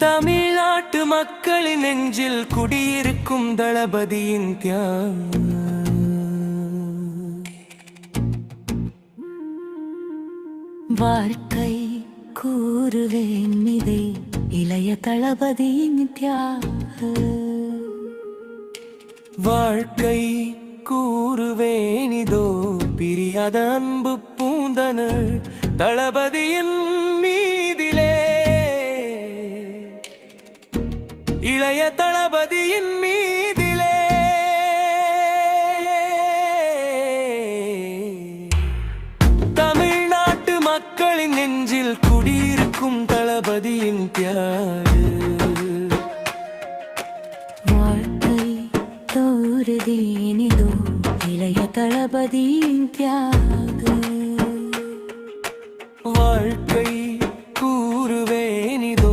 தமிழ்நாட்டு மக்களின் நெஞ்சில் குடியிருக்கும் தளபதியின் தியாகம். வாழ்க்கை கூறுவேன் மிதை இளைய தளபதியின் தியாகம். வாழ்க்கை கூறுவேனிதோ பிரியாத அன்பு பூந்தனர் தளபதியின் மீதிலே, இளைய தளபதியின் மீதிலே. தமிழ்நாட்டு மக்களின் நெஞ்சில் குடியிருக்கும் தளபதியின் தியாகு. வாழ்க்கை தோறுதேனிதோ இளைய தளபதியின் தியாகம். வாழ்க்கை கூறுவேனிதோ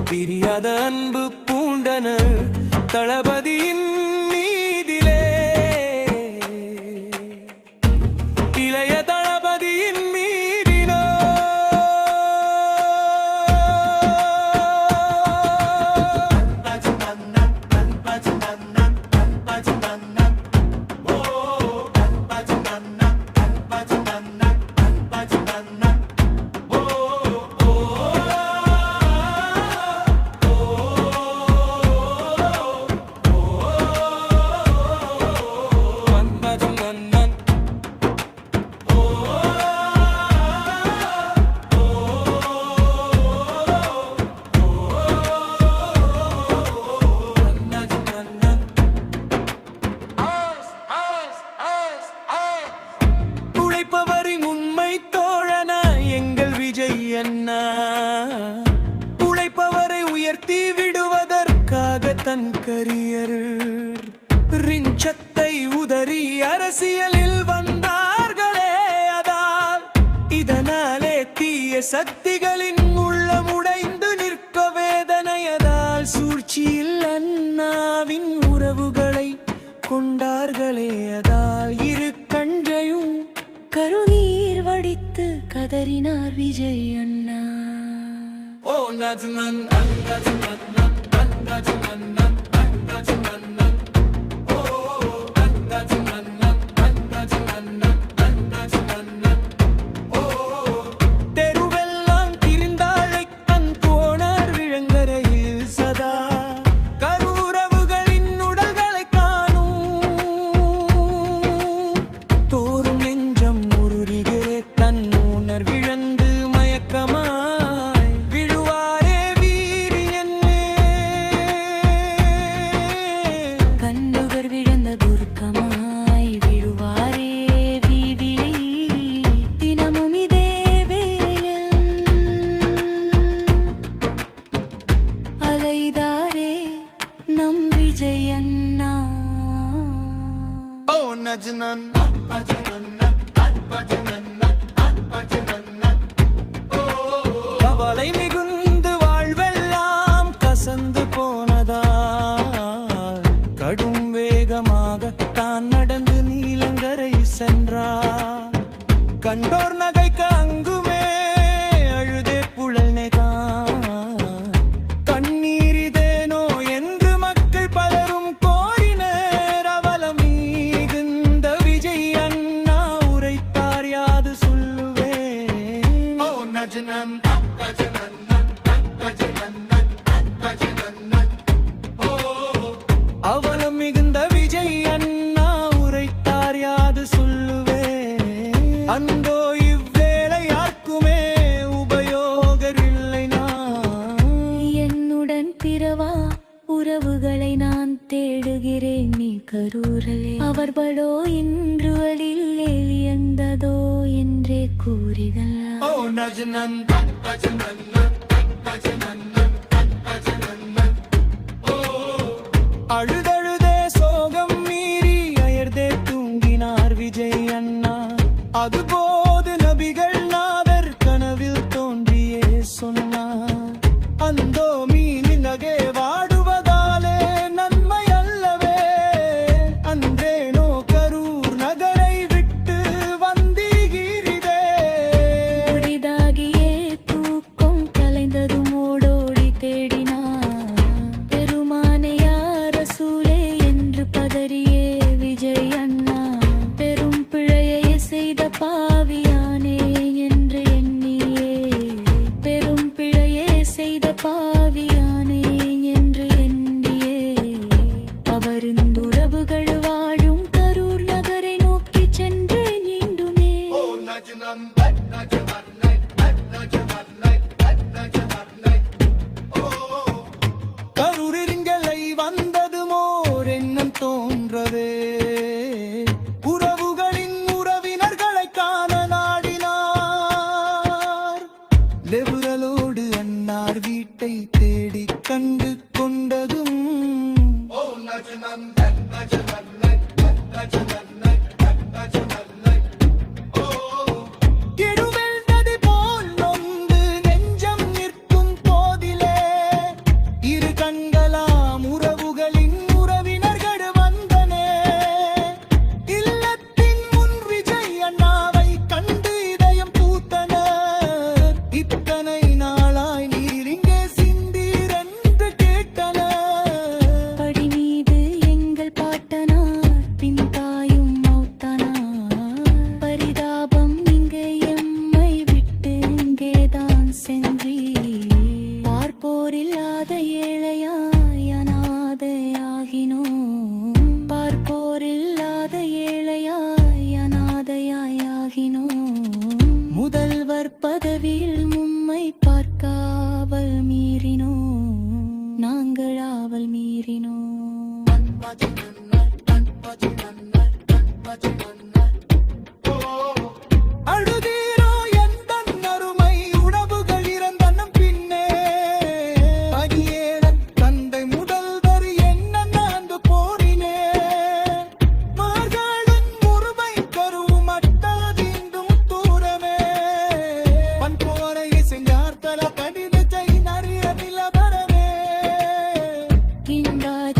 பிரியாத அன்பு பூண்டனர் தளபதியின் மீதிலே, இளைய தளபதியின் மீதிலோ. உழைப்பவரின் உண்மை தோழனா எங்கள் விஜய் அண்ணா. உழைப்பவரை உயர்த்தி விடுவதற்காக தன் கரியர் ரிஞ்சத்தை உதறி அரசியலில் வந்தார்களே அதால். இதனாலே தீய சக்திகளின் உள்ளம் உடைந்து நிற்க வேதனையதால் சூழ்ச்சியில் அண்ணாவின் உறவுகளை கொண்டார்களே அதால். இரு கண்டையும் கருநீர் வடித்து கதறினார் விஜய் அண்ணா. ஓ நஜ்மன் நஜ்மன் நஜ்மன் நஜ்மன் ஓ நஜ்மன் நஜ்மன் நஜ்மன் ஓ. தெருவெல்லாம் திரிந்தாழை தன் போனார் விழங்கரையில் சதா. கருவுறவுகளின் உடல்களை காணும் தோறும் நெஞ்சம் உருகிறே தன் உணர்விழந்து மயக்கமாய் விழுவாரே வீரியன். கண்ணுகர் விழுந்த துர்க்கமாய் விழுவாரே வீதியை தினமும் இதே வேளையில் அலைதாரே நம் விஜய் அண்ணா. ஓ நஜ்னன் கவலை மிகுந்து வாழ்வெல்லாம் கசந்து போனதால் கடும் வேகமாக தான் நடந்து நீலங்கரை சென்றார். கண்டோர் நகைக்க அங்குமே அழுதே புழல்னே தான். கண்ணீரிதேனோ என்று மக்கள் பலரும் கோரினர். அவலம் மிகுந்த விஜய் அண்ணா உரைத்தார் யாது சொல்லுவேன். ஓ நஜ்னன் அவலம் மிகுந்த விஜய் அண்ணா உரைத்தார் யாது சொல்லுவேன். அந்தோ இவ்வேளை யாருக்குமே உபயோகரில்லை நான். என்னுடன் பிறவா உறவுகளை நான் தேடுகிறேன் நீ கரூரலே. அவர்களோ இன்று வழியில் எளியந்ததோ என்றே கூறிதல். ஓ நஜ்னன் அழுதழுதே சோகம் மீறி அயர்தே தூங்கினார் விஜய் அண்ணா. அதுபோது நபிகள் நாதர் கனவில் தோன்றியே சொன்னார். அந்தோ மீனின் நகை வாடுவதாலே நன்மை அல்லவே. அன்றேனோ கரூர் நகரை விட்டு வந்தீகிரிதே. புதிதாகியே லெவுரலோடு அன்னார் வீட்டை தேடி கண்டு கொண்டதும் கெடுவெல் நதி போல் நொந்து நெஞ்சம் நிற்கும் போதிலே இரு கண்களாம் உறவுகளின் உறவினர்கள் வந்தனே இல்லத்தின் முன் விஜய் அண்ணாவை கண்டு இதயம் பூத்தனர் இத்தனை நாளாய் நீர் இங்கே சிந்தீர் என்று கேட்டனர் படி மீது எங்கள் பாட்டனார் பின் தாயும் மௌத்தனார் பரிதாபம் இங்கே எம்மை விட்டு இங்கேதான் சென்றீர் பார்ப்போரில்லாத ஏழையாய் அனாதையாகினோம் பார்ப்போரில்லாத ஏழையாய் அனாதையாகினோம் முதல்வர் பதவியில் மும்மை பார்க்காவல் மீறினோம் நாங்கள் ஆவல் மீறினோம் அழுதீரோ எந்தன் அருமை உணவுகள் இறந்தனம் பின்னே அடியேறத் தந்தை முதல்வர் என்ன நான்கு போரினே மார்காடன் முறுமை கருவும் அட்டாதீண்டும் தூரமே பன் போரை செஞ்சார் தல கடிதத்தை நறிய நிலவரமே கிண்டாத